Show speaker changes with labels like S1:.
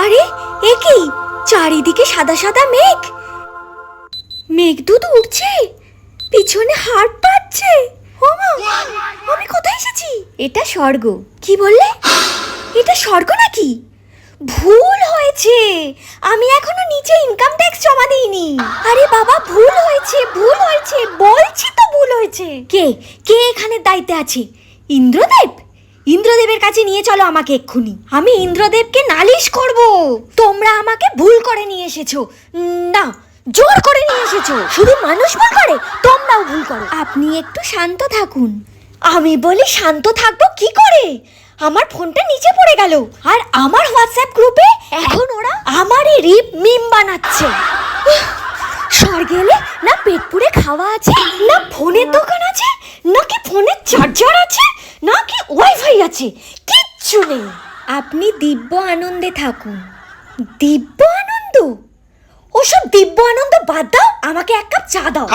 S1: আরে এ কি, চারিদিকে সাদা সাদা মেঘ, মেঘদূত উঠছে, পিছনে হাড় পাচ্ছে। ওমা, আমি কোথায় এসেছি? এটা স্বর্গ। কি বললে? এটা স্বর্গ নাকি? ভুল হয়েছে, আমি এখনো নিচে ইনকাম ট্যাক্স জমা দিইনি। আরে বাবা, ভুল হয়েছে, ভুল হয়েছে, বলছি তো ভুল হয়েছে। কে কে এখানে দায়িত্বে আছে? ইন্দ্রদেব? ইন্দ্রদেবের কাছে নিয়ে চলো আমাকে এক্ষুনি। আমি ইন্দ্রদেবকে নালিশ করব। তোমরা আমাকে ভুল করে নিয়ে এসেছো। না, জোর করে নিয়ে এসেছো। শুধু মানুষ ভুল করে, তোমরাও ভুল করো। আপনি একটু শান্ত থাকুন। আমি বলি শান্ত থাকবো কি করে? আমার ফোনটা নিচে পড়ে গেল, আর আমার হোয়াটসঅ্যাপ গ্রুপে এখন ওরা আমারই রিপ মিম বানাচ্ছে। স্বর্গে এলে না পেট পুড়ে খাওয়া আছে, না ফোনের দোকান আছে, নাকি ফোনের চার্জার আছে, নাকি ওয়াইফাই আছে, কিচ্ছু নেই। আপনি দিব্য আনন্দে থাকুন। দিব্য আনন্দ? ওসব দিব্য আনন্দ বাদ দাও, আমাকে এক কাপ চা দাও।